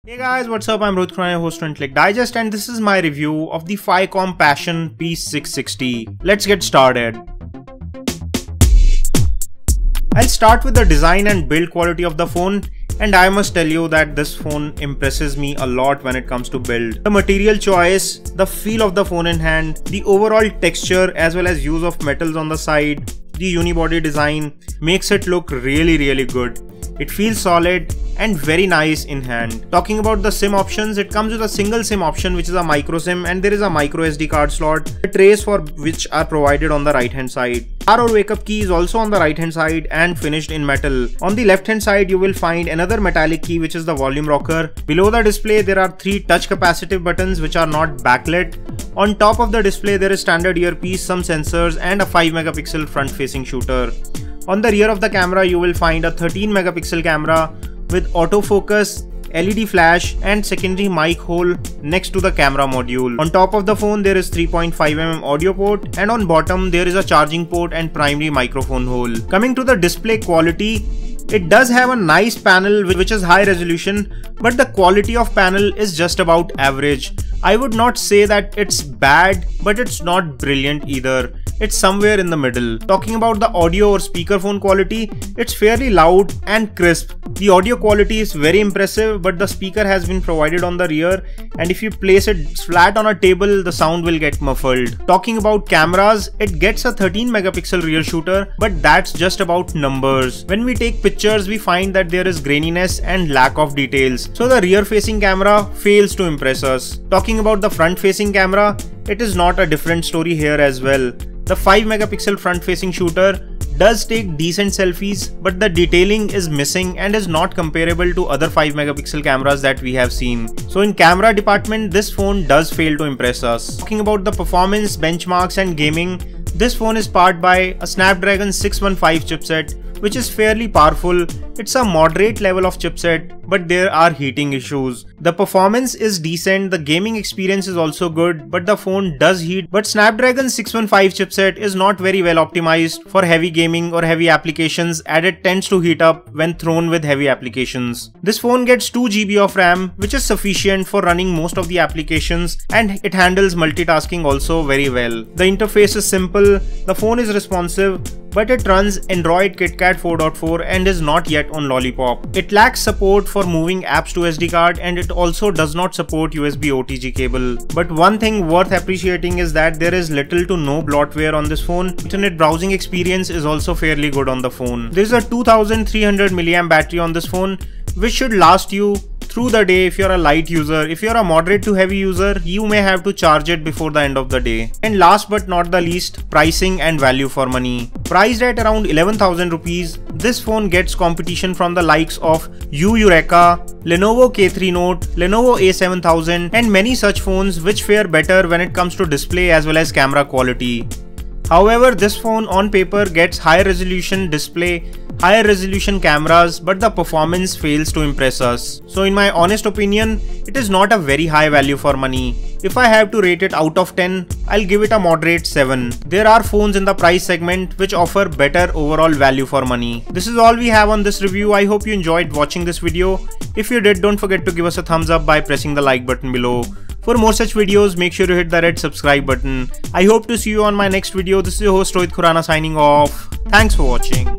Hey guys, what's up? I'm Rohit Khurana, host of Intellect Digest, and this is my review of the Phicomm Passion P660. Let's get started. I'll start with the design and build quality of the phone, and I must tell you that this phone impresses me a lot when it comes to build. The material choice, the feel of the phone in hand, the overall texture as well as use of metals on the side, the unibody design makes it look really good. It feels solid and very nice in hand. Talking about the SIM options, it comes with a single SIM option which is a micro SIM, and there is a microSD card slot, the trays for which are provided on the right hand side. Our wake up key is also on the right hand side and finished in metal. On the left hand side you will find another metallic key which is the volume rocker. Below the display there are 3 touch capacitive buttons which are not backlit. On top of the display there is standard earpiece, some sensors and a 5 megapixel front facing shooter. On the rear of the camera you will find a 13 megapixel camera with autofocus, LED flash and secondary mic hole next to the camera module. On top of the phone there is 3.5mm audio port, and on bottom there is a charging port and primary microphone hole. Coming to the display quality, it does have a nice panel which is high resolution, but the quality of panel is just about average. I would not say that it's bad, but it's not brilliant either. It's somewhere in the middle. Talking about the audio or speakerphone quality, it's fairly loud and crisp. The audio quality is very impressive, but the speaker has been provided on the rear, and if you place it flat on a table, the sound will get muffled. Talking about cameras, it gets a 13 megapixel rear shooter, but that's just about numbers. When we take pictures, we find that there is graininess and lack of details. So the rear facing camera fails to impress us. Talking about the front facing camera, it is not a different story here as well. The 5 megapixel front facing shooter does take decent selfies, but the detailing is missing and is not comparable to other 5 megapixel cameras that we have seen. So in camera department, this phone does fail to impress us. Talking about the performance, benchmarks and gaming, this phone is powered by a Snapdragon 615 chipset, which is fairly powerful. It's a moderate level of chipset, but there are heating issues. The performance is decent, the gaming experience is also good, but the phone does heat. But Snapdragon 615 chipset is not very well optimized for heavy gaming or heavy applications, and it tends to heat up when thrown with heavy applications. This phone gets 2 GB of RAM, which is sufficient for running most of the applications, and it handles multitasking also very well. The interface is simple, the phone is responsive, but it runs Android KitKat 4.4 and is not yet on Lollipop. It lacks support for moving apps to SD card, and it also does not support USB OTG cable. But one thing worth appreciating is that there is little to no bloatware on this phone. Internet browsing experience is also fairly good on the phone. There is a 2300 mAh battery on this phone, which should last you through the day if you're a light user. If you're a moderate to heavy user, you may have to charge it before the end of the day. And last but not the least, pricing and value for money. Priced at around 11,000 rupees, this phone gets competition from the likes of Eureka, Lenovo K3 Note, Lenovo A7000 and many such phones which fare better when it comes to display as well as camera quality. However, this phone on paper gets higher resolution display, higher resolution cameras, but the performance fails to impress us. So in my honest opinion, it is not a very high value for money. If I have to rate it out of 10, I'll give it a moderate 7. There are phones in the price segment which offer better overall value for money. This is all we have on this review. I hope you enjoyed watching this video. If you did, don't forget to give us a thumbs up by pressing the like button below. For more such videos, make sure to hit the red subscribe button. I hope to see you on my next video. This is your host Rohit Khurana signing off. Thanks for watching.